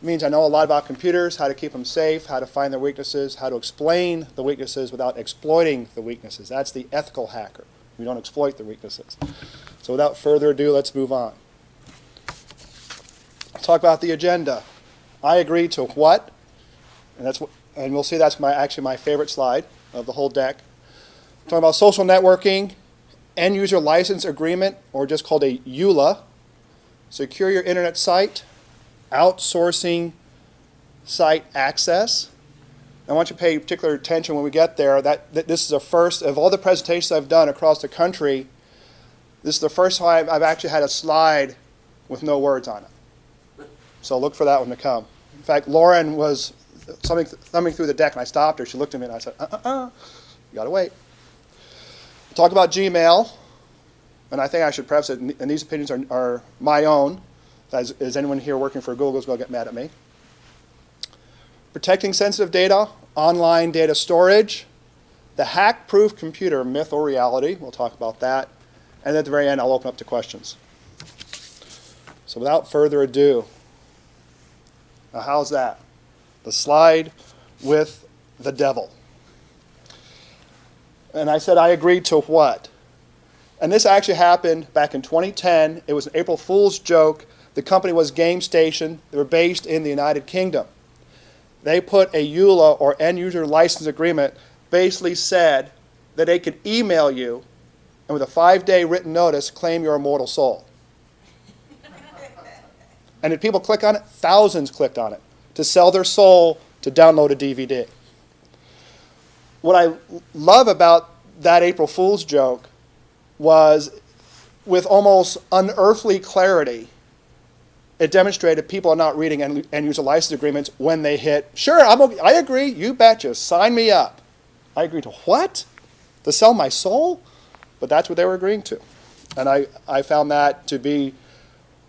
It means I know a lot about computers, how to keep them safe, how to find their weaknesses, how to explain the weaknesses without exploiting the weaknesses. That's the ethical hacker. We don't exploit the weaknesses. So without further ado, let's move on. Let's talk about the agenda. I agree to what? And we'll see that's actually my favorite slide of the whole deck. We're talking about social networking, end user license agreement, or just called a EULA, secure your internet site, outsourcing site access. I want you to pay particular attention when we get there. That this is the first of all the presentations I've done across the country. This is the first time I've actually had a slide with no words on it. So look for that one to come. In fact, Lauren was thumbing through the deck, and I stopped her. She looked at me, and I said, you got to wait. Talk about Gmail, and I think I should preface it, and these opinions are my own. Is anyone here working for Google is going to get mad at me. Protecting sensitive data, online data storage, the hack-proof computer, myth or reality. We'll talk about that. And at the very end, I'll open up to questions. So without further ado, now how's that? The slide with the devil. And I said I agreed to what? And this actually happened back in 2010. It was an April Fool's joke. The company was GameStation. They were based in the United Kingdom. They put a EULA, or end user license agreement, basically said that they could email you and with a 5-day written notice claim your immortal soul. And did people click on it? Thousands clicked on it to sell their soul to download a DVD. What I love about that April Fool's joke was, with almost unearthly clarity, it demonstrated people are not reading end-user license agreements when they hit, sure, okay, I agree, you betcha, sign me up. I agree to what? To sell my soul? But that's what they were agreeing to. And I found that to be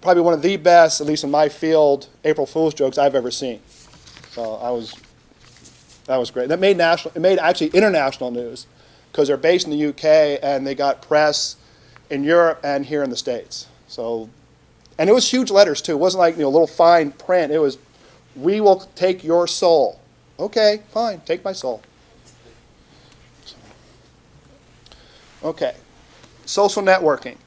probably one of the best, at least in my field, April Fool's jokes I've ever seen. So that was great. It made actually international news because they're based in the UK and they got press in Europe and here in the States. So, and it was huge letters too. It wasn't like little fine print. It was, we will take your soul. Okay, fine, take my soul. Okay, social networking.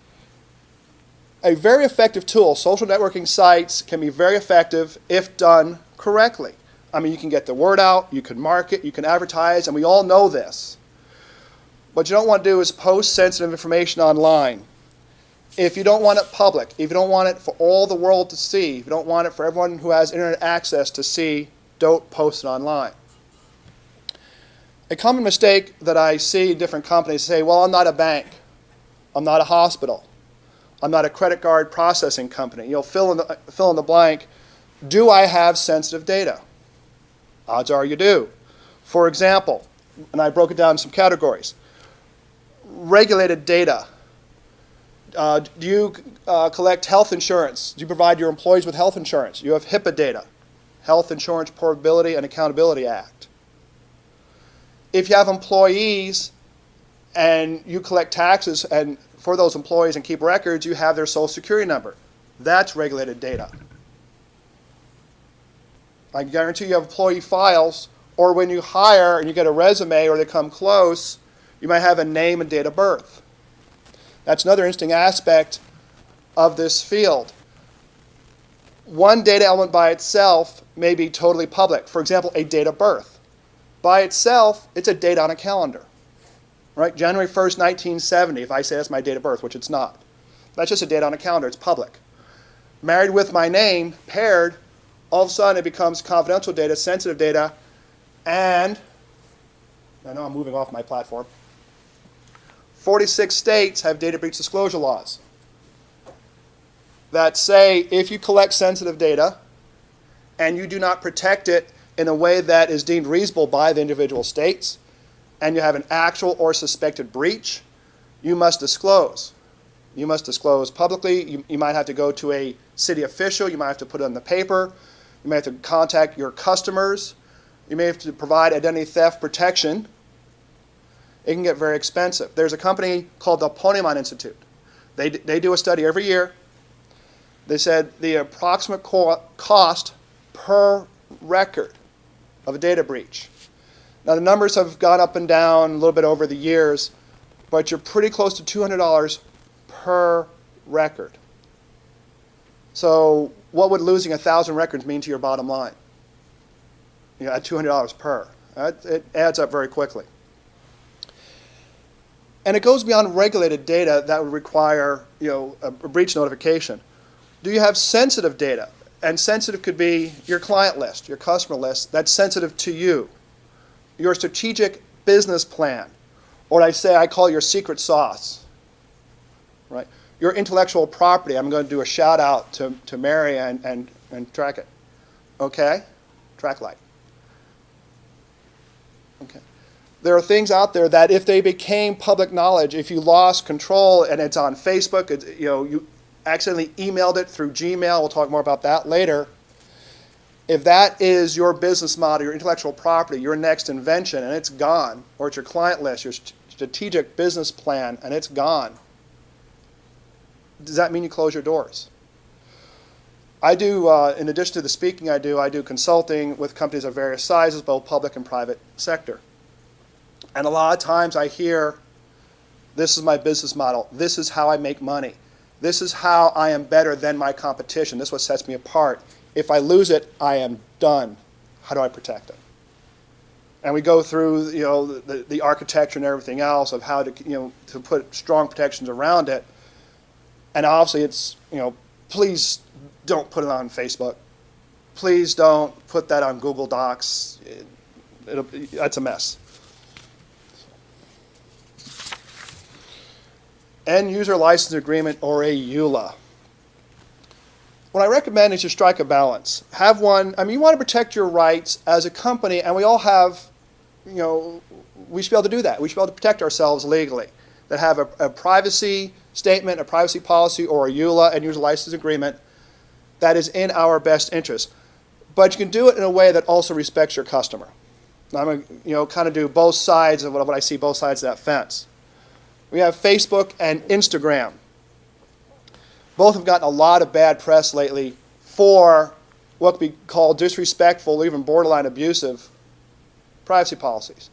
A very effective tool. Social networking sites can be very effective if done correctly. I mean, you can get the word out, you can market, you can advertise, and we all know this. What you don't want to do is post sensitive information online. If you don't want it public, if you don't want it for all the world to see, if you don't want it for everyone who has internet access to see, don't post it online. A common mistake that I see in different companies say, well, I'm not a bank, I'm not a hospital, I'm not a credit card processing company. You'll fill in the blank. Do I have sensitive data? Odds are you do. For example, and I broke it down in some categories. Regulated data. Do you collect health insurance? Do you provide your employees with health insurance? You have HIPAA data, Health Insurance Portability and Accountability Act. If you have employees and you collect taxes and for those employees and keep records, you have their social security number. That's regulated data. I guarantee you have employee files, or when you hire and you get a resume or they come close, you might have a name and date of birth. That's another interesting aspect of this field. One data element by itself may be totally public. For example, a date of birth. By itself, it's a date on a calendar. Right? January 1st, 1970, if I say that's my date of birth, which it's not. That's just a date on a calendar. It's public. Married with my name, paired, all of a sudden it becomes confidential data, sensitive data, and I know I'm moving off my platform. 46 states have data breach disclosure laws that say if you collect sensitive data and you do not protect it in a way that is deemed reasonable by the individual states, and you have an actual or suspected breach, you must disclose. You must disclose publicly. You might have to go to a city official. You might have to put it in the paper. You may have to contact your customers. You may have to provide identity theft protection. It can get very expensive. There's a company called the Ponemon Institute. They do a study every year. They said the approximate cost per record of a data breach. Now the numbers have gone up and down a little bit over the years, but you're pretty close to $200 per record. So what would losing 1,000 records mean to your bottom line? At $200 per. It adds up very quickly. And it goes beyond regulated data that would require a breach notification. Do you have sensitive data? And sensitive could be your client list, your customer list, that's sensitive to you. Your strategic business plan, or I call your secret sauce, right? Your intellectual property. I'm going to do a shout out to Mary and Track It. Okay? TrackLight. Okay. There are things out there that if they became public knowledge, if you lost control and it's on Facebook, you accidentally emailed it through Gmail, we'll talk more about that later. If that is your business model, your intellectual property, your next invention, and it's gone, or it's your client list, your strategic business plan, and it's gone, does that mean you close your doors? I do, in addition to the speaking I do consulting with companies of various sizes, both public and private sector. And a lot of times I hear, this is my business model, this is how I make money, this is how I am better than my competition, this is what sets me apart. If I lose it, I am done. How do I protect it? And we go through the architecture and everything else of how to put strong protections around it. And obviously it's, please don't put it on Facebook. Please don't put that on Google Docs. That's a mess. End user license agreement, or a EULA. What I recommend is you strike a balance. Have one. You want to protect your rights as a company, and we all have, we should be able to do that. We should be able to protect ourselves legally. That have a privacy statement, a privacy policy, or a EULA, end user license agreement, that is in our best interest. But you can do it in a way that also respects your customer. Now, I'm going to, kind of do both sides of what I see, both sides of that fence. We have Facebook and Instagram. Both have gotten a lot of bad press lately for what could be called disrespectful or even borderline abusive privacy policies.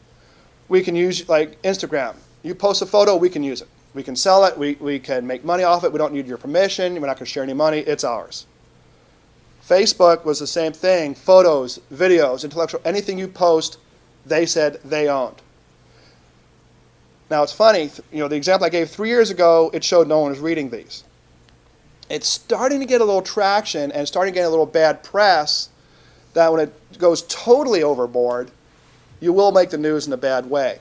We can use, like Instagram. You post a photo, we can use it. We can sell it, we can make money off it, we don't need your permission, we're not going to share any money, it's ours. Facebook was the same thing. Photos, videos, intellectual, anything you post, they said they owned. Now it's funny, the example I gave 3 years ago, it showed no one was reading these. It's starting to get a little traction and starting to get a little bad press that when it goes totally overboard, you will make the news in a bad way.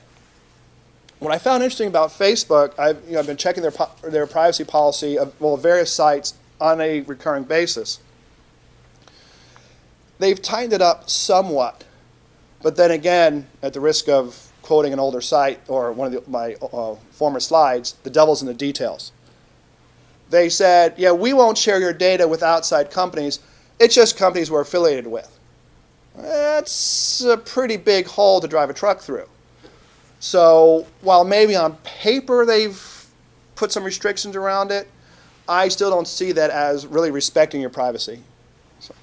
What I found interesting about Facebook, I've been checking their privacy policy of various sites on a recurring basis. They've tightened it up somewhat, but then again, at the risk of quoting an older site or one of my former slides, the devil's in the details. They said, yeah, we won't share your data with outside companies. It's just companies we're affiliated with. That's a pretty big hole to drive a truck through. So while maybe on paper they've put some restrictions around it, I still don't see that as really respecting your privacy. So.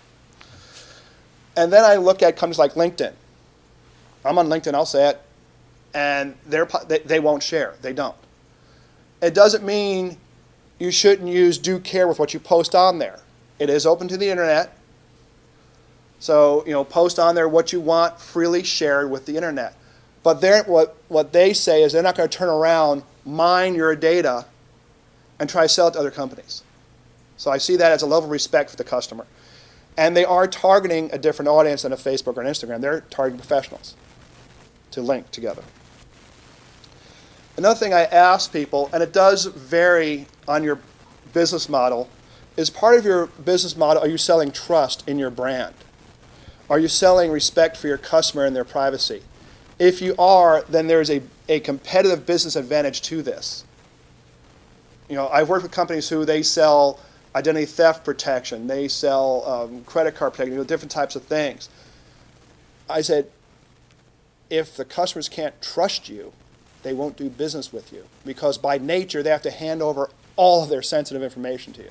And then I look at companies like LinkedIn. I'm on LinkedIn, I'll say it, and they won't share. They don't. It doesn't mean you shouldn't use due care with what you post on there. It is open to the internet. So, post on there what you want freely shared with the internet. But what they say is they're not going to turn around, mine your data, and try to sell it to other companies. So I see that as a level of respect for the customer. And they are targeting a different audience than a Facebook or an Instagram. They're targeting professionals to link together. Another thing I ask people, and it does vary on your business model, is part of your business model, are you selling trust in your brand? Are you selling respect for your customer and their privacy? If you are, then there's a competitive business advantage to this. I've worked with companies who they sell identity theft protection, they sell credit card protection, different types of things. I said, if the customers can't trust you, they won't do business with you, because by nature they have to hand over all of their sensitive information to you.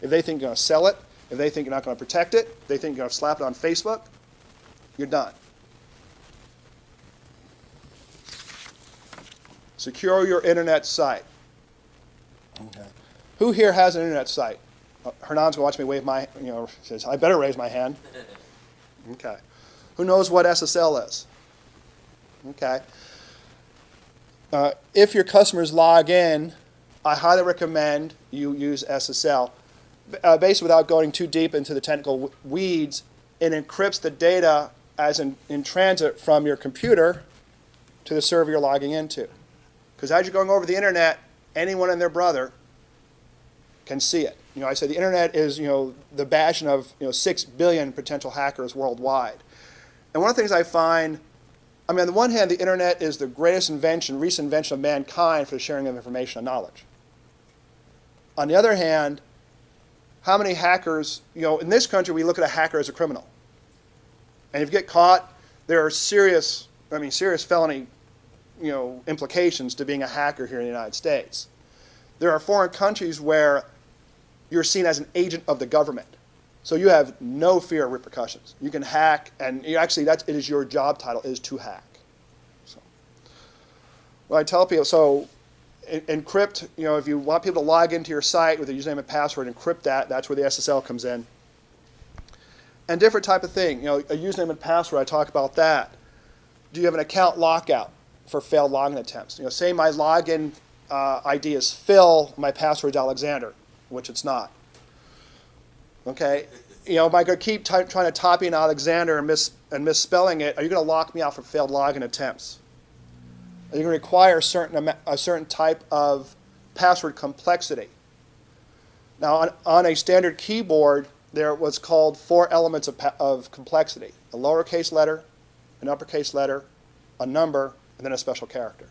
If they think you're going to sell it, If they think you're not going to protect it, they think you're going to slap it on Facebook, you're done. Secure your internet site. Okay. Who here has an internet site? Hernan's going to watch me wave my, says, I better raise my hand. Okay. Who knows what SSL is? Okay. If your customers log in, I highly recommend you use SSL. Basically, without going too deep into the technical weeds, it encrypts the data as in transit from your computer to the server you're logging into. Because as you're going over the internet, anyone and their brother can see it. I say the internet is, the bastion of, 6 billion potential hackers worldwide. And one of the things I find, on the one hand, the internet is the greatest recent invention of mankind for the sharing of information and knowledge. On the other hand, how many hackers, in this country, we look at a hacker as a criminal. And if you get caught, there are serious felony, implications to being a hacker here in the United States. There are foreign countries where you're seen as an agent of the government. So you have no fear of repercussions. You can hack, and it is your job title is to hack. So, well, I tell people, encrypt, if you want people to log into your site with a username and password, encrypt that. That's where the SSL comes in. And different type of thing, a username and password, I talk about that. Do you have an account lockout for failed login attempts? Say my login ID is Phil, my password is Alexander, which it's not. Okay, am I going to keep trying to copy in Alexander and misspelling it? Are you going to lock me out for failed login attempts? Are you going to require a certain type of password complexity? Now, on a standard keyboard, there was called 4 elements of complexity: a lowercase letter, an uppercase letter, a number, and then a special character.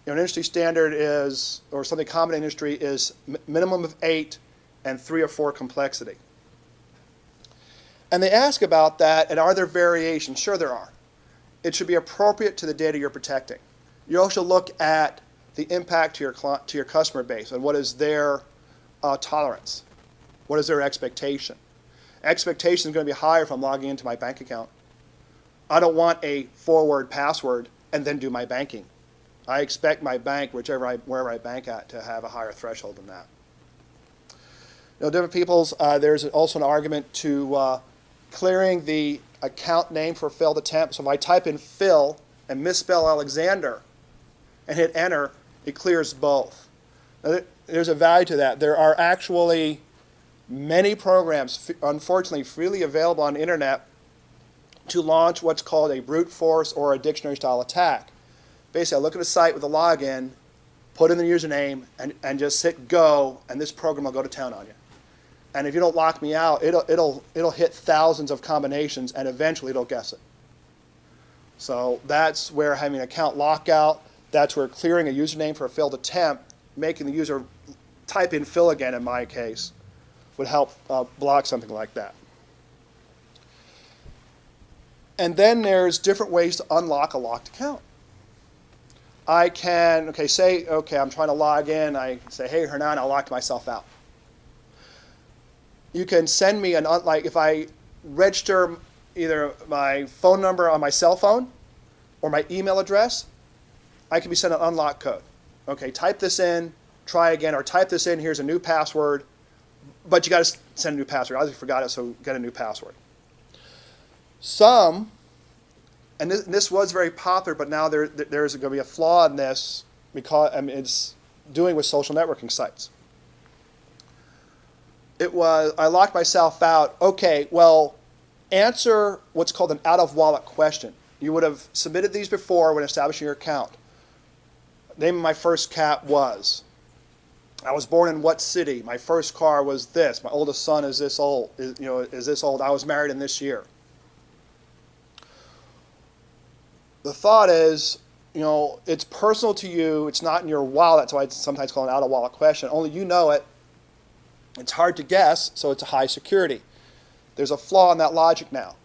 An industry standard is, or something common in industry, is minimum of 8 and 3 or 4 complexity. And they ask about that, and are there variations? Sure there are. It should be appropriate to the data you're protecting. You also look at the impact to your customer base and what is their tolerance. What is their expectation? Expectation is going to be higher if I'm logging into my bank account. I don't want a forward password and then do my banking. I expect my bank, wherever I bank at, to have a higher threshold than that. Different people's, there's also an argument to clearing the account name for a failed attempt. So if I type in Phil and misspell Alexander and hit enter, it clears both. Now, there's a value to that. There are actually many programs, unfortunately, freely available on the internet to launch what's called a brute force or a dictionary-style attack. Basically, I look at a site with a login, put in the username, and just hit go, and this program will go to town on you. And if you don't lock me out, it'll hit thousands of combinations, and eventually it'll guess it. So that's where having an account lockout, that's where clearing a username for a failed attempt, making the user type in Phil again in my case, would help block something like that. And then there's different ways to unlock a locked account. I can, I'm trying to log in. I say, hey, Hernan, I locked myself out. You can send me if I register either my phone number on my cell phone or my email address, I can be sent an unlock code. Okay, type this in, try again, or type this in, here's a new password, but you got to send a new password. I just forgot it, so get a new password. Some, and this was very popular, but now there's going to be a flaw in this because it's doing with social networking sites. I locked myself out. Okay, well, answer what's called an out-of-wallet question. You would have submitted these before when establishing your account. Name of my first cat was. I was born in what city? My first car was this. My oldest son is this old. Is this old? I was married in this year. The thought is, it's personal to you. It's not in your wallet. That's why it's sometimes called an out-of-wallet question. Only you know it. It's hard to guess, so it's a high security. There's a flaw in that logic now.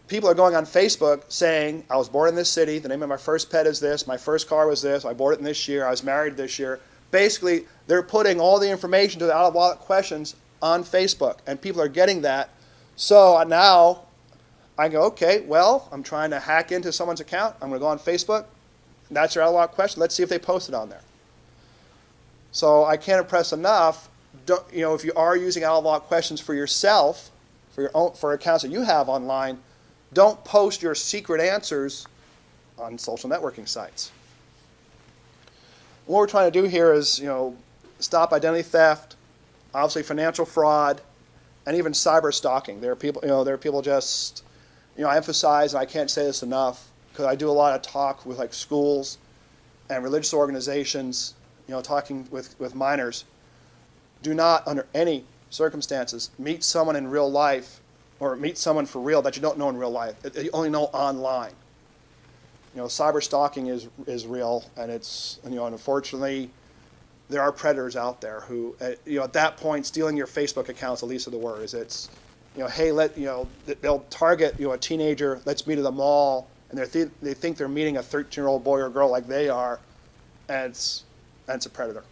People are going on Facebook saying, I was born in this city, the name of my first pet is this, my first car was this, I bought it in this year, I was married this year. Basically, they're putting all the information to the out-of-wallet questions on Facebook, and people are getting that. So now I go, okay, well, I'm trying to hack into someone's account. I'm going to go on Facebook. That's their out-of-log question. Let's see if they post it on there. So I can't impress enough. If you are using out-of-log questions for yourself, for accounts that you have online, don't post your secret answers on social networking sites. What we're trying to do here is, stop identity theft, obviously financial fraud, and even cyber stalking. There are people just, I emphasize, and I can't say this enough, because I do a lot of talk with like schools and religious organizations, talking with minors. Do not, under any circumstances, meet someone in real life or meet someone for real that you don't know in real life. You only know online. Cyber stalking is real, and it's, unfortunately, there are predators out there who, at that point, stealing your Facebook account's the least of the worries. It's, hey, they'll target, a teenager, let's meet at the mall, and they think they're meeting a 13-year-old boy or girl like they are, and it's a predator.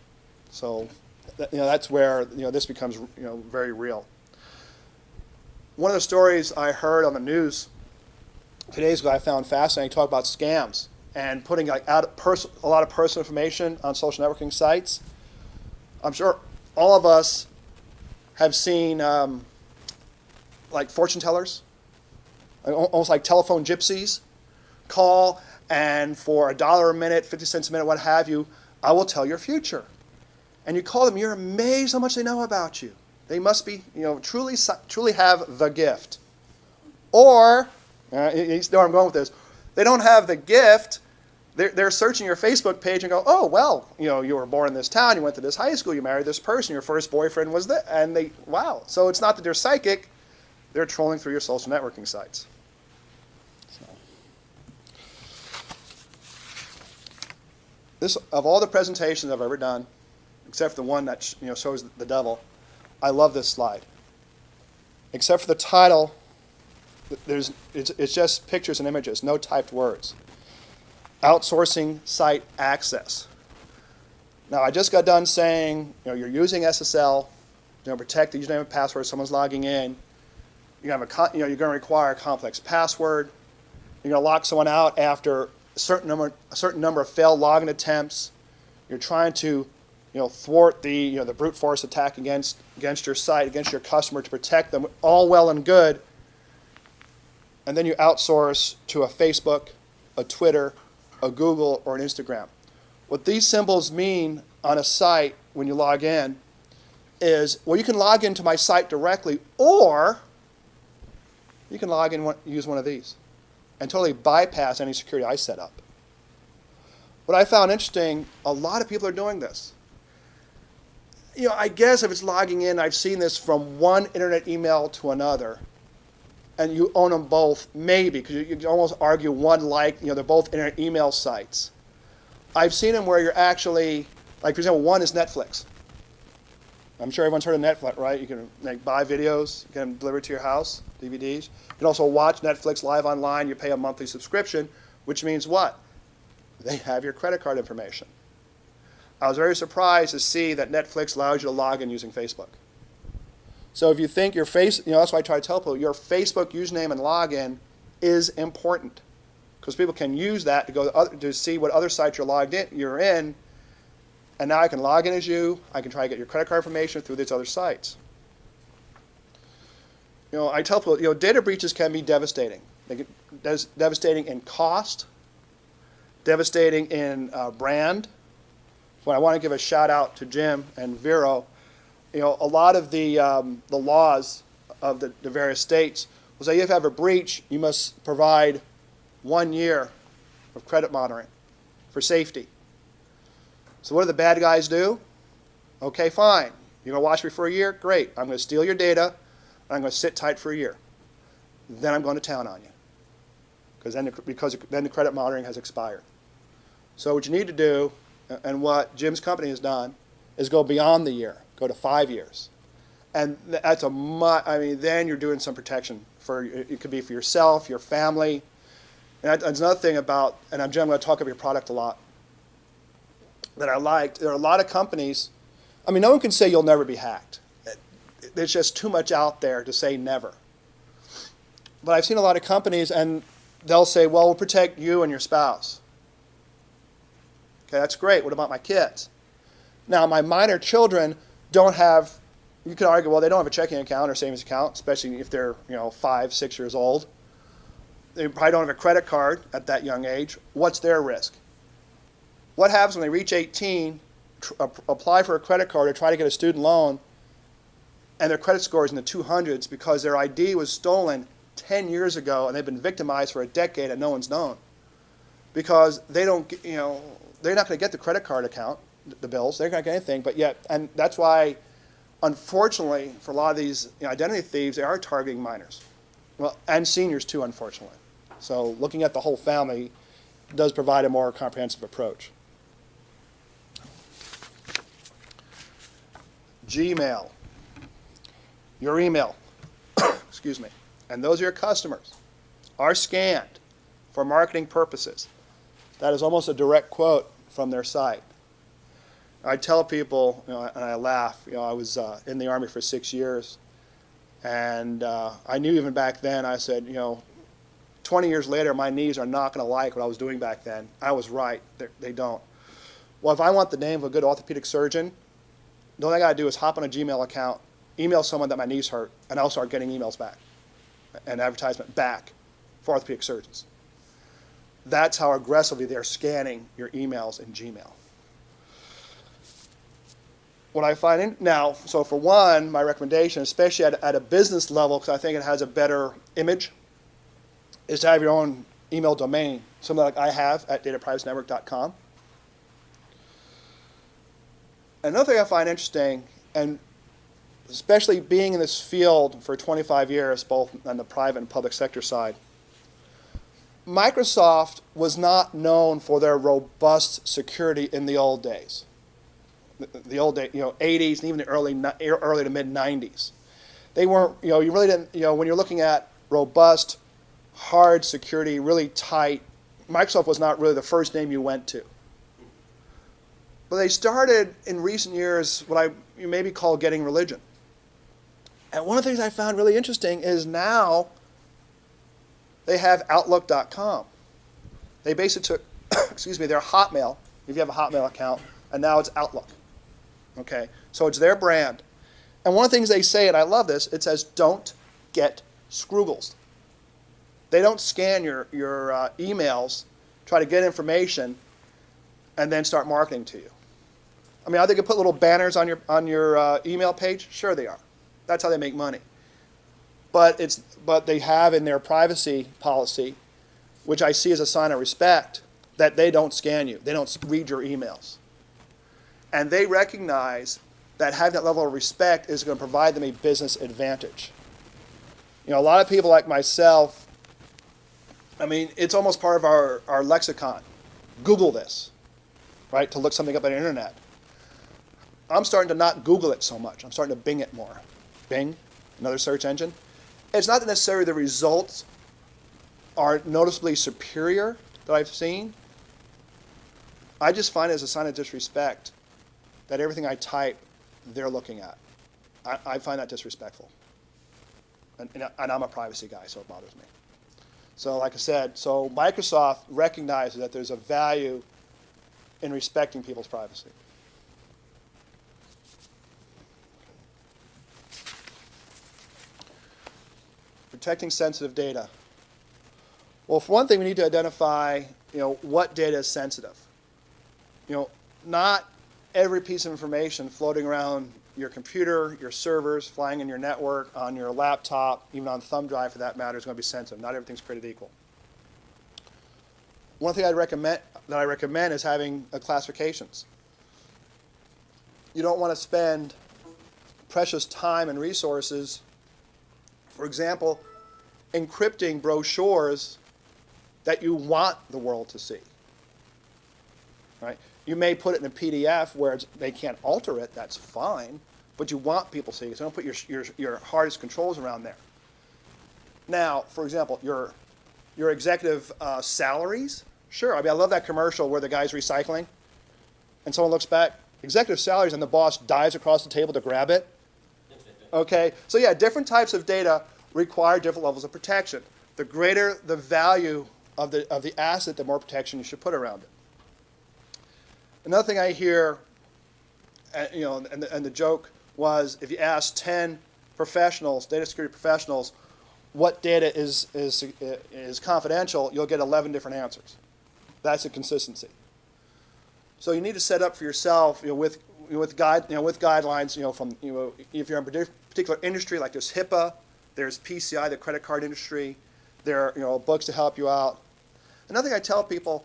So, that's where, this becomes, very real. One of the stories I heard on the news 2 days ago I found fascinating. Talk about scams and putting a lot of personal information on social networking sites. I'm sure all of us have seen like fortune tellers, almost like telephone gypsies, call, and for $1 a minute, 50 cents a minute, what have you, I will tell your future. And you call them, you're amazed how much they know about you. They must be, truly have the gift. Or, you know where I'm going with this, they don't have the gift. They're searching your Facebook page and go, oh, well, you were born in this town, you went to this high school, you married this person, your first boyfriend was that, and wow. So it's not that they're psychic, they're trolling through your social networking sites. This, of all the presentations I've ever done, except for the one that shows the devil, I love this slide. Except for the title, it's just pictures and images, no typed words. Outsourcing site access. Now, I just got done saying, you're using SSL, protect the username and password. Someone's logging in. You're going to require a complex password. You're going to lock someone out after a certain number of failed login attempts. You're trying to, thwart the brute force attack against your site, against your customer to protect them. All well and good. And then you outsource to a Facebook, a Twitter, a Google, or an Instagram. What these symbols mean on a site when you log in is, well, you can log into my site directly, or you can log in, use one of these, and totally bypass any security I set up. What I found interesting, a lot of people are doing this. I guess if it's logging in, I've seen this from one internet email to another, and you own them both, maybe, because you can almost argue one they're both internet email sites. I've seen them where you're actually, like for example, one is Netflix. I'm sure everyone's heard of Netflix, right? You can buy videos, get them delivered to your house, DVDs. You can also watch Netflix live online. You pay a monthly subscription, which means what? They have your credit card information. I was very surprised to see that Netflix allows you to log in using Facebook. So if you think your that's why I try to tell people, your Facebook username and login is important, because people can use that to go to see what other sites you're in, and now I can log in as you. I can try to get your credit card information through these other sites. I tell people, data breaches can be devastating. Devastating in cost, devastating in brand. When I want to give a shout out to Jim and Vero, a lot of the laws of the various states will say if you have a breach, you must provide 1 year of credit monitoring for safety. So what do the bad guys do? Okay, fine. You're going to watch me for a year? Great. I'm going to steal your data, and I'm going to sit tight for a year. Then I'm going to town on you, because then the credit monitoring has expired. So what you need to do, and what Jim's company has done, is go beyond the year. Go to 5 years. And that's then you're doing some protection. It could be for yourself, your family. And that's another thing about, and I'm going to talk about your product a lot, that I liked. There are a lot of companies, no one can say you'll never be hacked. there's just too much out there to say never. But I've seen a lot of companies, and they'll say, well, we'll protect you and your spouse. Okay, that's great. What about my kids? Now, my minor children don't have, you could argue, well, they don't have a checking account or savings account, especially if they're 5, 6 years old. They probably don't have a credit card at that young age. What's their risk? What happens when they reach 18, apply for a credit card or try to get a student loan, and their credit score is in the 200s because their ID was stolen 10 years ago and they've been victimized for a decade and no one's known? Because they don't, they're not going to get the credit card account, the bills. They're not going to get anything. But yet, and that's why, unfortunately, for a lot of these identity thieves, they are targeting minors, well, and seniors too, unfortunately. So looking at the whole family does provide a more comprehensive approach. Gmail, your email, excuse me, and those of your customers are scanned for marketing purposes. That is almost a direct quote from their site. I tell people, and I laugh, I was in the Army for 6 years, and I knew even back then, I said, 20 years later, my knees are not going to like what I was doing back then. I was right. They don't. Well, if I want the name of a good orthopedic surgeon, the only thing I got to do is hop on a Gmail account, email someone that my knees hurt, and I'll start getting emails back, and advertisement back for orthopedic surgeons. That's how aggressively they're scanning your emails in Gmail. What I find now, so for one, my recommendation, especially at a business level, because I think it has a better image, is to have your own email domain, something like I have at dataprivacynetwork.com. Another thing I find interesting, and especially being in this field for 25 years, both on the private and public sector side, Microsoft was not known for their robust security in the old days. The old days, 80s and even the early to mid 90s. They weren't, you really didn't, when you're looking at robust, hard security, really tight, Microsoft was not really the first name you went to. But they started in recent years what you maybe call getting religion. And one of the things I found really interesting is now they have Outlook.com. They basically took, their Hotmail, if you have a Hotmail account, and now it's Outlook. Okay, so it's their brand. And one of the things they say, and I love this, it says, don't get Scruggled. They don't scan your emails, try to get information, and then start marketing to you. I mean, are they going to put little banners on your email page? Sure they are. That's how they make money. But they have in their privacy policy, which I see as a sign of respect, that they don't scan you. They don't read your emails. And they recognize that having that level of respect is going to provide them a business advantage. A lot of people like myself, I mean, it's almost part of our lexicon. Google this, right, to look something up on the internet. I'm starting to not Google it so much. I'm starting to Bing it more. Bing, another search engine. It's not that necessarily the results are noticeably superior that I've seen. I just find it as a sign of disrespect that everything I type, they're looking at. I find that disrespectful. And I'm a privacy guy, so it bothers me. So like I said, so Microsoft recognizes that there's a value in respecting people's privacy. Protecting sensitive data. Well, for one thing, we need to identify, what data is sensitive. Not every piece of information floating around your computer, your servers, flying in your network, on your laptop, even on thumb drive for that matter, is going to be sensitive. Not everything's created equal. One thing I recommend is having classifications. You don't want to spend precious time and resources, for example, encrypting brochures that you want the world to see. Right? You may put it in a PDF where they can't alter it, that's fine, but you want people to see it, so don't put your hardest controls around there. Now, for example, your executive salaries, sure. I mean, I love that commercial where the guy's recycling, and someone looks back, executive salaries, and the boss dives across the table to grab it. Okay, so yeah, different types of data require different levels of protection. The greater the value of the asset, the more protection you should put around it. Another thing I hear, and the joke was, if you ask 10 professionals, data security professionals, what data is confidential, you'll get 11 different answers. That's a consistency. So you need to set up for yourself, with guidelines, from if you're in a particular industry, like there's HIPAA, there's PCI, the credit card industry, there are books to help you out. Another thing I tell people,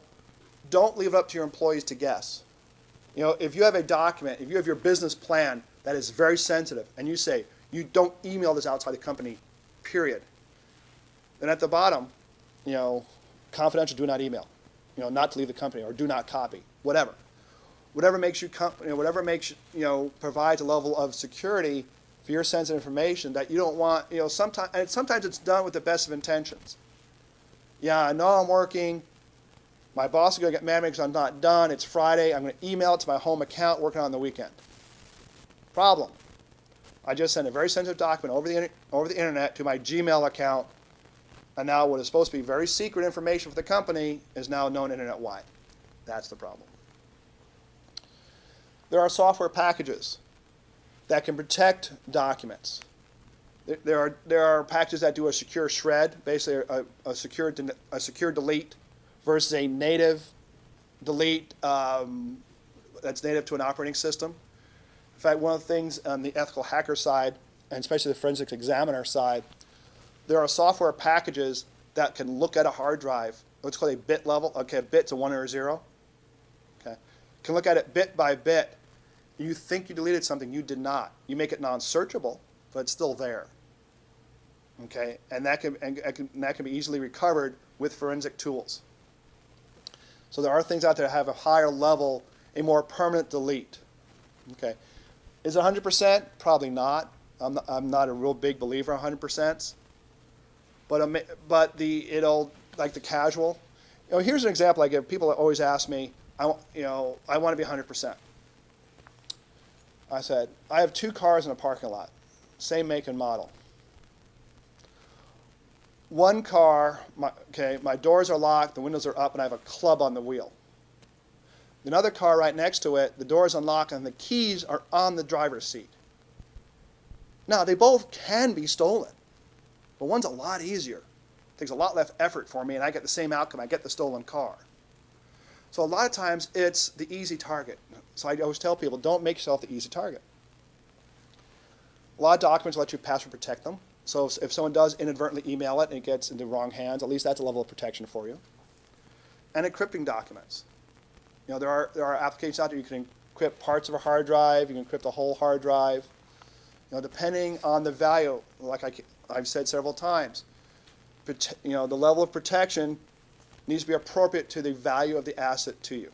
don't leave it up to your employees to guess. If you have a document, if you have your business plan that is very sensitive, and you say you don't email this outside the company, period. Then at the bottom, confidential, do not email, not to leave the company, or do not copy, whatever. Whatever makes provides a level of security for your sensitive information that you don't want. Sometimes it's done with the best of intentions. Yeah, I know I'm working. My boss is going to get mad because I'm not done. It's Friday. I'm going to email it to my home account, working on the weekend. Problem. I just sent a very sensitive document over the internet to my Gmail account, and now what is supposed to be very secret information for the company is now known internet-wide. That's the problem. There are software packages that can protect documents. There are packages that do a secure shred, basically a secure delete, versus a native delete that's native to an operating system. In fact, one of the things on the ethical hacker side, and especially the forensics examiner side, there are software packages that can look at a hard drive, what's called a bit level. Okay, a bit's a 1 or a 0. Okay, can look at it bit by bit. You think you deleted something, you did not. You make it non-searchable, but it's still there. Okay, and that can be easily recovered with forensic tools. So there are things out there that have a higher level, a more permanent delete. Okay, is it 100%? Probably not. I'm not a real big believer in 100%. But it'll, like the casual. Here's an example I give. People always ask me, I want to be 100%. I said, I have 2 cars in a parking lot, same make and model. One car, my doors are locked, the windows are up, and I have a club on the wheel. Another car right next to it, the door's unlocked, and the keys are on the driver's seat. Now, they both can be stolen, but one's a lot easier. It takes a lot less effort for me, and I get the same outcome. I get the stolen car. So a lot of times, it's the easy target. So I always tell people, don't make yourself the easy target. A lot of documents let you password protect them. So if someone does inadvertently email it and it gets into the wrong hands, at least that's a level of protection for you. And encrypting documents. There are applications out there you can encrypt parts of a hard drive, you can encrypt a whole hard drive. Depending on the value, like I've said several times, the level of protection needs to be appropriate to the value of the asset to you.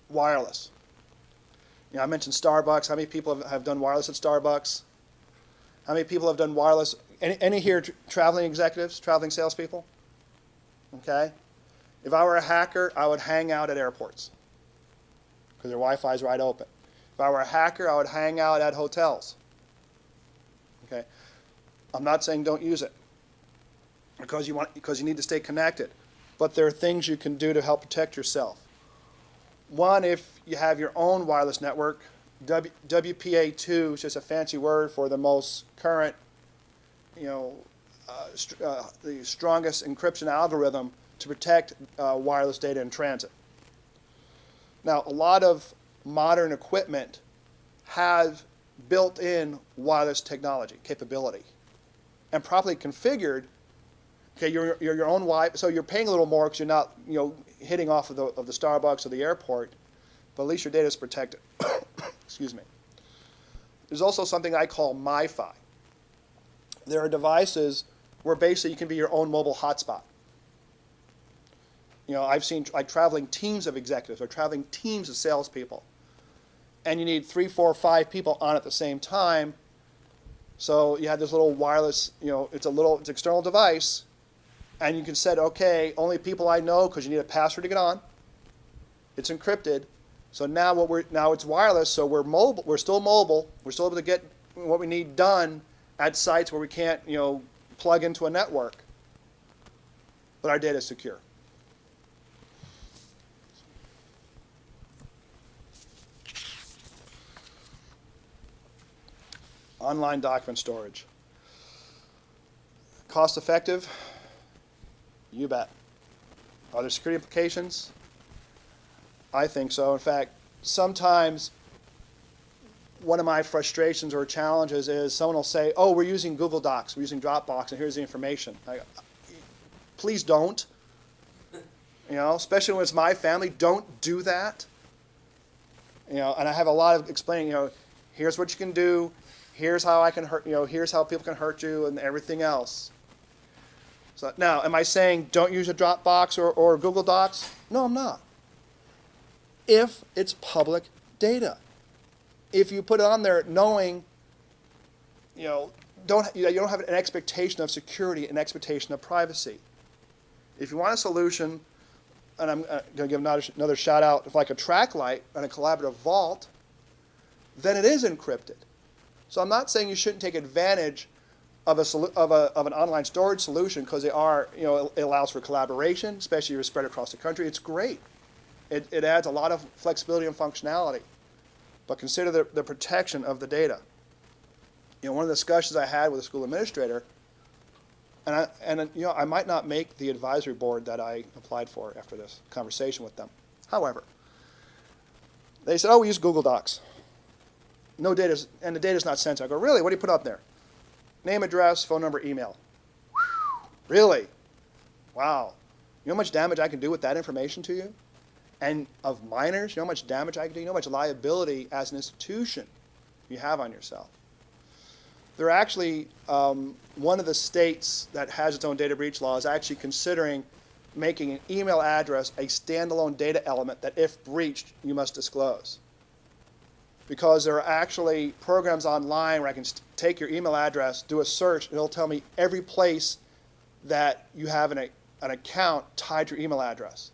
Wireless. I mentioned Starbucks. How many people have done wireless at Starbucks? How many people have done wireless? Any here traveling executives, traveling salespeople? Okay. If I were a hacker, I would hang out at airports because their Wi-Fi is wide open. If I were a hacker, I would hang out at hotels. Okay. I'm not saying don't use it because you need to stay connected, but there are things you can do to help protect yourself. One, if you have your own wireless network, WPA2 is just a fancy word for the most current, the strongest encryption algorithm to protect wireless data in transit. Now, a lot of modern equipment have built-in wireless technology capability, and properly configured. Okay, you're your own Wi-Fi, so you're paying a little more because you're not, hitting off of the Starbucks or the airport, but at least your data is protected. Excuse me. There's also something I call MiFi. There are devices where basically you can be your own mobile hotspot. I've seen traveling teams of executives or traveling teams of salespeople, and you need 3, 4, 5 people on at the same time. So you have this little wireless, it's an external device. And you can set, okay, only people I know, because you need a password to get on. It's encrypted. So now it's wireless, so we're mobile. We're still mobile. We're still able to get what we need done at sites where we can't, plug into a network, but our data is secure. Online document storage. Cost effective? You bet. Are there security implications? I think so. In fact, sometimes one of my frustrations or challenges is someone will say, oh, we're using Google Docs, we're using Dropbox, and here's the information. Please don't. Especially when it's my family, don't do that. And I have a lot of explaining, here's what you can do, here's how I can hurt, here's how people can hurt you, and everything else. So now, am I saying don't use a Dropbox or Google Docs? No, I'm not. If it's public data. If you put it on there knowing, you don't have an expectation of security, an expectation of privacy. If you want a solution, and I'm going to give another shout out, like a TrackLight and a collaborative vault, then it is encrypted. So I'm not saying you shouldn't take advantage of an online storage solution because it allows for collaboration, especially if you're spread across the country. It's great. It adds a lot of flexibility and functionality. But consider the protection of the data. One of the discussions I had with a school administrator, and I might not make the advisory board that I applied for after this conversation with them. However, they said, oh, we use Google Docs. No data, and the data's not sensitive. I go, really? What do you put up there? Name, address, phone number, email. Really? Wow. You know how much damage I can do with that information to you? And of minors, you know how much damage I can do? You know how much liability as an institution you have on yourself? They're actually, one of the states that has its own data breach law is actually considering making an email address a standalone data element that if breached, you must disclose. Because there are actually programs online where I can take your email address, do a search, and it'll tell me every place that you have an account tied to your email address.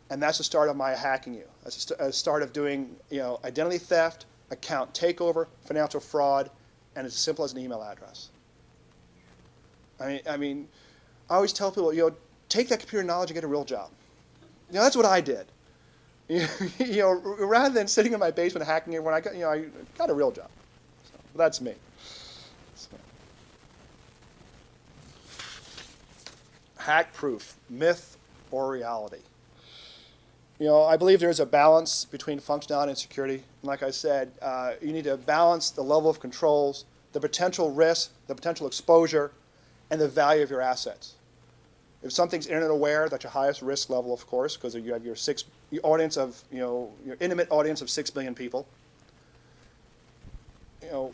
And that's the start of my hacking you. That's a start of doing identity theft, account takeover, financial fraud, and it's as simple as an email address. I mean, I always tell people, take that computer knowledge and get a real job. That's what I did. Rather than sitting in my basement hacking everyone, I got a real job. So, that's me. So. Hack proof, myth or reality. I believe there's a balance between functionality and security. And like I said, you need to balance the level of controls, the potential risk, the potential exposure, and the value of your assets. If something's internet aware, that's your highest risk level, of course, because you have your audience of, your intimate audience of 6 billion people.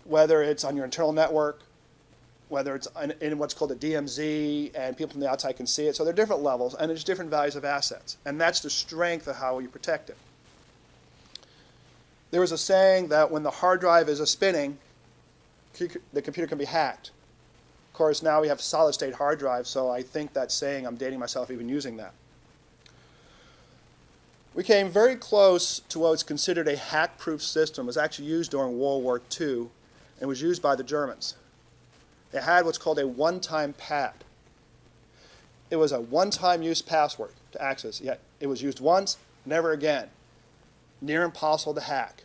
Whether it's on your internal network, whether it's in what's called a DMZ, and people from the outside can see it. So there are different levels, and there's different values of assets. And that's the strength of how you protect it. There was a saying that when the hard drive is spinning, the computer can be hacked. Of course, now we have solid-state hard drives, so I think that saying, I'm dating myself even using that. We came very close to what was considered a hack-proof system. It was actually used during World War II, and was used by the Germans. They had what's called a one-time PAP. It was a one-time use password to access, yet it was used once, never again. Near impossible to hack.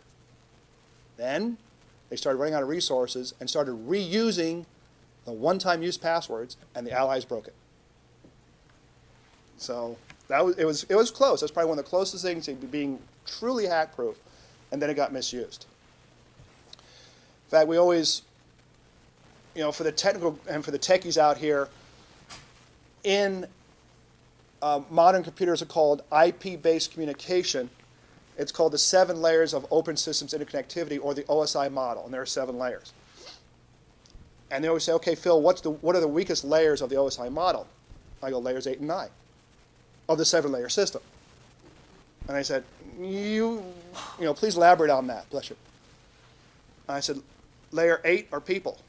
Then they started running out of resources and started reusing the one-time use passwords, and the Allies broke it. So it was close. That's probably one of the closest things to being truly hack-proof, and then it got misused. In fact, we always, for the technical and for the techies out here, in modern computers are called IP-based communication. It's called the 7 layers of open systems interconnectivity, or the OSI model, and there are 7 layers. And they always say, okay, Phil, what are the weakest layers of the OSI model? I go, layers 8 and 9 of the 7-layer system. And I said, please elaborate on that, bless you. And I said, layer 8 are people.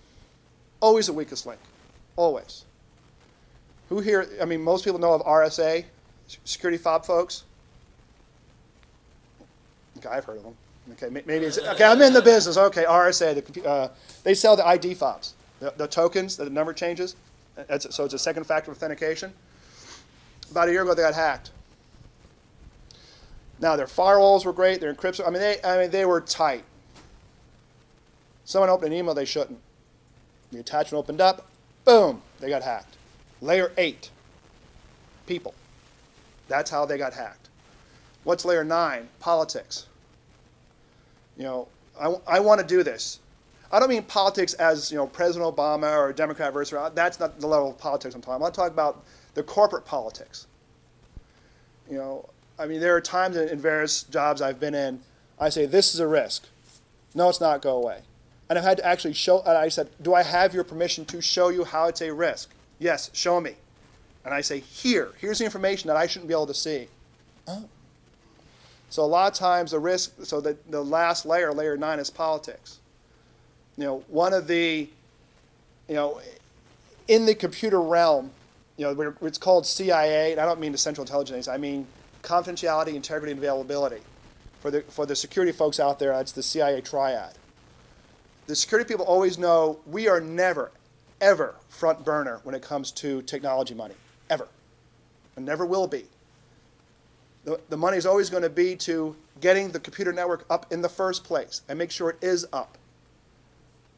Always the weakest link, always. Who here, most people know of RSA, security fob folks. Okay, I've heard of them. Okay, maybe it's, okay, I'm in the business. Okay, RSA, they sell the ID fobs, the tokens, the number changes. So it's a second factor authentication. About a year ago, they got hacked. Now, their firewalls were great, their encryption, I mean, they were tight. Someone opened an email they shouldn't. The attachment opened up, boom, they got hacked. Layer 8, people. That's how they got hacked. What's layer 9? Politics. You know, I want to do this. I don't mean politics as, you know, President Obama or Democrat versus, that's not the level of politics I'm talking about. I'm talking about the corporate politics. You know, I mean, there are times in various jobs I've been in, I say, this is a risk. No, it's not, go away. And I've had to actually show, and I said, do I have your permission to show you how it's a risk? Yes, show me. And I say, here's the information that I shouldn't be able to see. Oh. So a lot of times the risk, so the last layer, layer 9, is politics. You know, one of the, you know, in the computer realm, you know, it's called CIA, and I don't mean the Central Intelligence, I mean confidentiality, integrity, and availability. For the security folks out there, it's the CIA triad. The security people always know we are never, ever front burner when it comes to technology money, ever, and never will be. The money is always going to be to getting the computer network up in the first place and make sure it is up.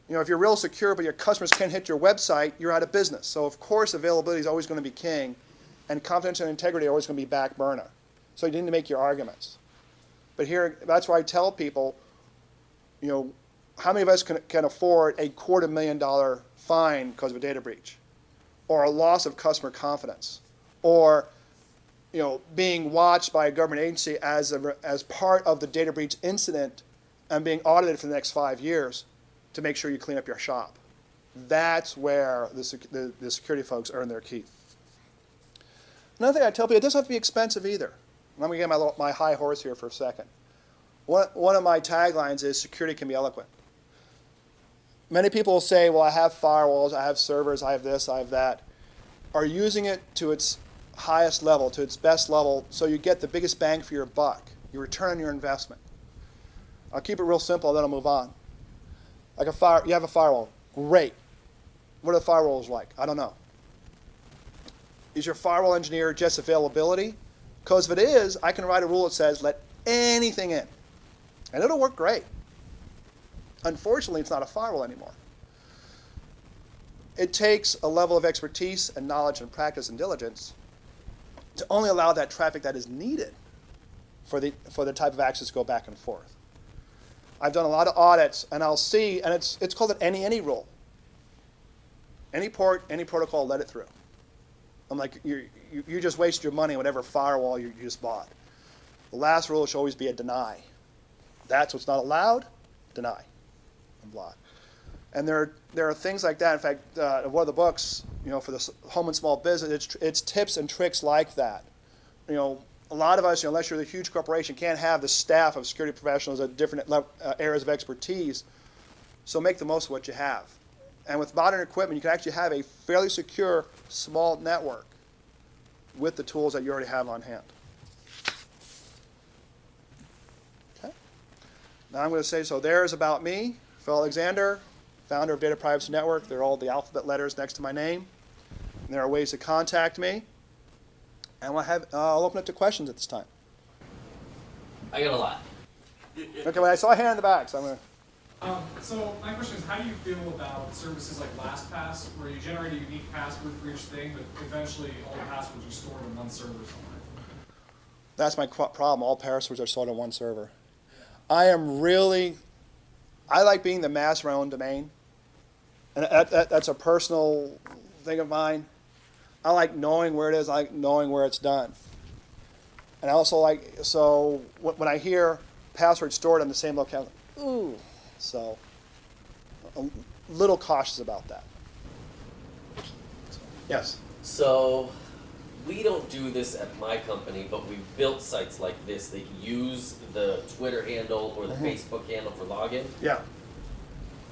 You know, if you're real secure but your customers can't hit your website, you're out of business. So of course availability is always going to be king, and confidentiality and integrity are always going to be back burner. So you need to make your arguments. But here, that's why I tell people, you know, how many of us can afford a $250,000 fine because of a data breach, or a loss of customer confidence, or, you know, being watched by a government agency as part of the data breach incident and being audited for the next 5 years to make sure you clean up your shop. That's where the security folks earn their keep. Another thing I tell people, it doesn't have to be expensive either. I'm going to get my high horse here for a second. One of my taglines is security can be eloquent. Many people will say, well, I have firewalls, I have servers, I have this, I have that. Are using it to its highest level, to its best level, so you get the biggest bang for your buck, your return on your investment. I'll keep it real simple, then I'll move on. Like you have a firewall, great. What are the firewalls like? I don't know. Is your firewall engineer just availability? Because if it is, I can write a rule that says let anything in, and it'll work great. Unfortunately, it's not a firewall anymore. It takes a level of expertise and knowledge and practice and diligence to only allow that traffic that is needed for the type of access to go back and forth. I've done a lot of audits, and I'll see, and it's called an any rule. Any port, any protocol, let it through. I'm like, you just wasted your money on whatever firewall you just bought. The last rule should always be a deny. That's what's not allowed, deny and block. And there are things like that. In fact, one of the books, you know, for the home and small business, it's tips and tricks like that. You know, a lot of us, you know, unless you're a huge corporation, can't have the staff of security professionals at different areas of expertise. So make the most of what you have. And with modern equipment, you can actually have a fairly secure small network with the tools that you already have on hand. Okay. Now I'm going to say, so there's about me, Phil Alexander, founder of Data Privacy Network. They're all the alphabet letters next to my name. And there are ways to contact me. And I'll open it to questions at this time. I got a lot. Okay, well, I saw a hand in the back, so I'm going to. So my question is, how do you feel about services like LastPass, where you generate a unique password for each thing, but eventually all the passwords are stored on one server somewhere? That's my problem. All passwords are stored on one server. I like being the master of my own domain. And that's a personal thing of mine. I like knowing where it is. I like knowing where it's done. And I also like, so when I hear password stored on the same locale, ooh. So a little cautious about that. Yes? So we don't do this at my company, but we've built sites like this that use the Twitter handle or the Facebook handle for login. Yeah.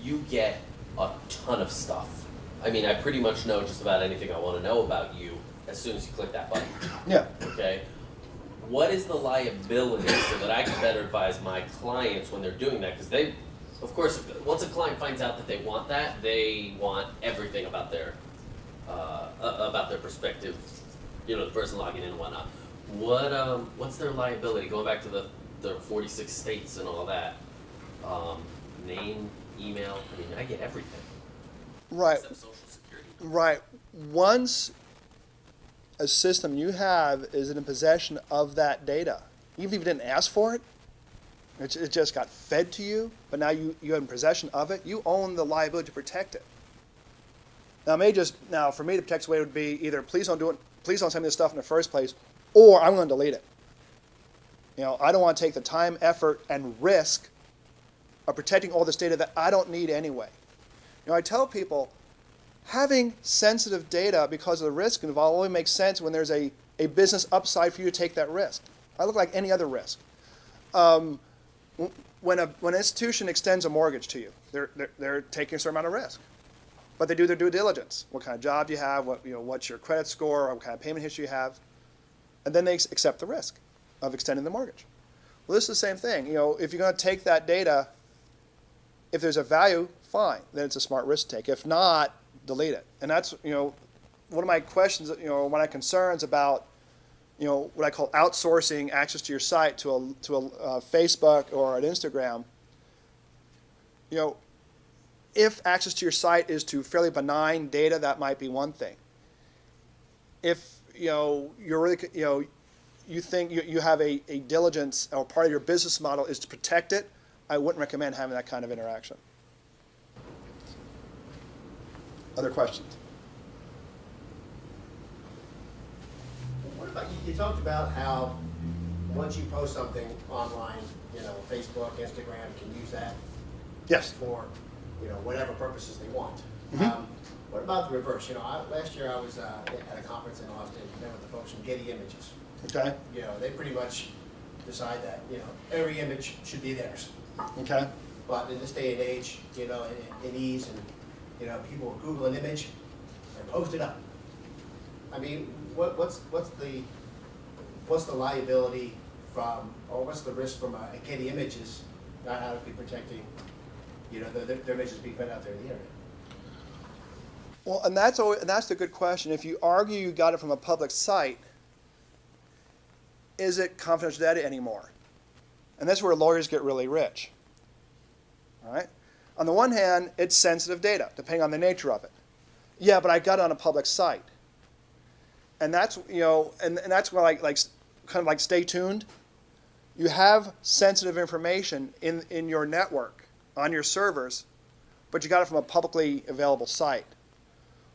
You get a ton of stuff. I mean, I pretty much know just about anything I want to know about you as soon as you click that button. Yeah. Okay? what is the liability so that I can better advise my clients when they're doing that? Because they, of course, once a client finds out that they want that, they want everything about their perspective, you know, the person logging in and whatnot. What's their liability? Going back to the 46 states and all that. Name, email, I mean, I get everything. Right, Except Social Security. right. Once a system you have is in possession of that data, even if you didn't ask for it, it just got fed to you, but now you're in possession of it, you own the liability to protect it. Now for me to protect the way it would be either please don't do it, please don't send me this stuff in the first place, or I'm going to delete it. You know, I don't want to take the time, effort, and risk of protecting all this data that I don't need anyway. You know, I tell people having sensitive data because of the risk involved only makes sense when there's a business upside for you to take that risk. I look like any other risk. When an institution extends a mortgage to you, they're taking a certain amount of risk, but they do their due diligence. What kind of job do you have? What's your credit score? What kind of payment history you have? And then they accept the risk of extending the mortgage. Well, this is the same thing. You know, if you're going to take that data, if there's a value, fine. Then it's a smart risk to take. If not, delete it. And that's, you know, one of my questions, you know, one of my concerns about, you know, what I call outsourcing access to your site to a Facebook or an Instagram. You know, if access to your site is to fairly benign data, that might be one thing. If, you know, you're really, you know, you think you have a diligence or part of your business model is to protect it, I wouldn't recommend having that kind of interaction. Other questions? What about, you talked about how once you post something online, you know, Facebook, Instagram can use that Yes. for, you know, whatever purposes they want. Mhm. What about the reverse? You know, last year I was at a conference in Austin, met with the folks from Getty Images. Okay. You know, they pretty much decide that, you know, every image should be theirs. Okay. But in this day and age, you know, in ease and, you know, people will Google an image and post it up. I mean, what's the liability from, or what's the risk from a Getty Images not adequately protecting, you know, their images being put out there in the internet? Well, and that's the good question. If you argue you got it from a public site, is it confidential data anymore? And that's where lawyers get really rich. All right? On the one hand, it's sensitive data, depending on the nature of it. Yeah, but I got it on a public site. And that's, you know, and that's where kind of like stay tuned. You have sensitive information in your network, on your servers, but you got it from a publicly available site.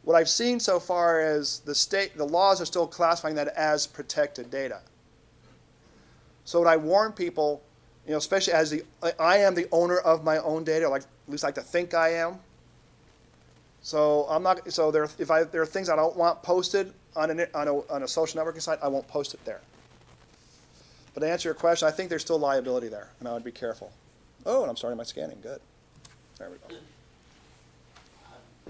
What I've seen so far is the laws are still classifying that as protected data. So what I warn people, you know, especially as I am the owner of my own data, or at least like to think I am. So I'm not. So there are things I don't want posted on a social networking site, I won't post it there. But to answer your question, I think there's still liability there, and I would be careful. Oh, and I'm starting my scanning. Good. There we go.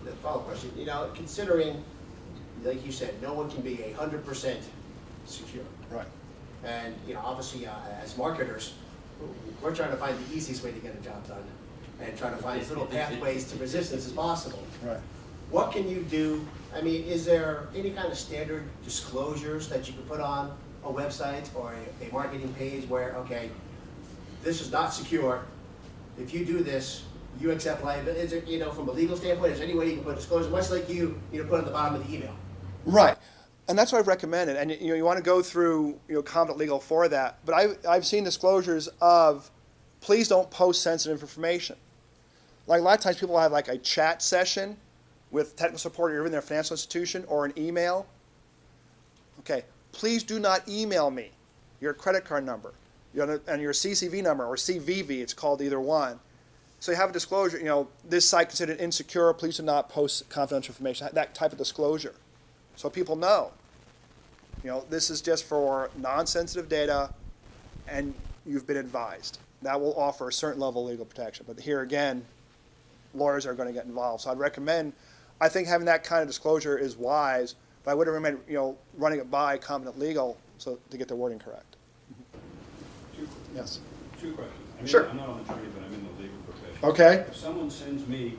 The follow-up question, you know, considering, like you said, no one can be 100% secure. Right. And, you know, obviously, as marketers, we're trying to find the easiest way to get a job done and trying to find as little pathways to resistance as possible. Right. What can you do? I mean, is there any kind of standard disclosures that you could put on a website or a marketing page where, okay, this is not secure. If you do this, you accept liability. Is it, you know, from a legal standpoint, is there any way you can put disclosure, much like you know, put on the bottom of the email? Right. And that's what I've recommended. And you know, you want to go through, you know, Competent Legal for that. But I've seen disclosures of, please don't post sensitive information. Like a lot of times people have like a chat session with technical support or even their financial institution or an email. Okay, please do not email me your credit card number and your CCV number or CVV, it's called either one. So you have a disclosure, you know, this site considered insecure, please do not post confidential information, that type of disclosure. So people know, you know, this is just for non-sensitive data and you've been advised. That will offer a certain level of legal protection. But here again, lawyers are going to get involved. So I'd recommend, I think having that kind of disclosure is wise, but I would recommend, you know, running it by Competent Legal so to get the wording correct. Yes. Two questions. I mean, Sure. I'm not an attorney, but I'm in the legal profession. Okay. If someone sends me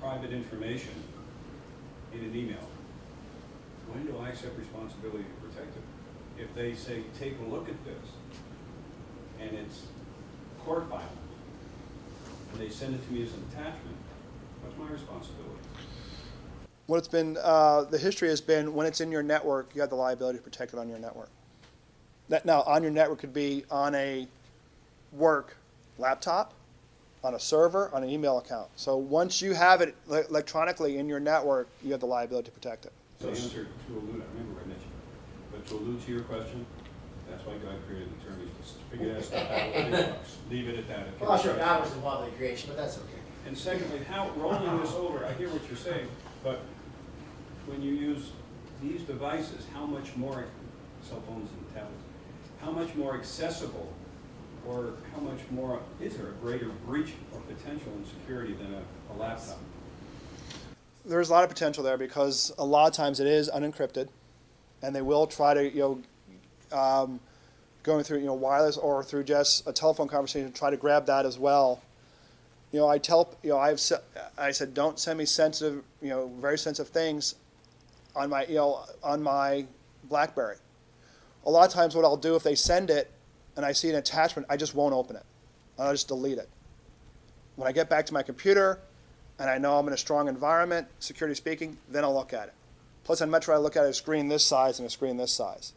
private information in an email, when do I accept responsibility to protect it? If they say, take a look at this, and it's court filing, and they send it to me as an attachment, what's my responsibility? What it's been, the history has been, when it's in your network, you have the liability to protect it on your network. Now, on your network could be on a work laptop, on a server, on an email account. So once you have it electronically in your network, you have the liability to protect it. So the answer to allude, I remember I mentioned it, but to allude to your question, that's why God created attorneys, to figure that stuff out. Leave it at that. Well, I'm sure God was involved in the creation, but that's okay. And secondly, how, rolling this over, I hear what you're saying, but when you use these devices, how much more, cell phones and tablets, how much more accessible or how much more, is there a greater breach or potential insecurity than a laptop? There's a lot of potential there because a lot of times it is unencrypted, and they will try to, going through, wireless or through just a telephone conversation, try to grab that as well. I said, don't send me sensitive, very sensitive things on my BlackBerry. A lot of times what I'll do if they send it and I see an attachment, I just won't open it. I'll just delete it. When I get back to my computer and I know I'm in a strong environment, security speaking, then I'll look at it. Plus, I'd much rather look at a screen this size than a screen this size.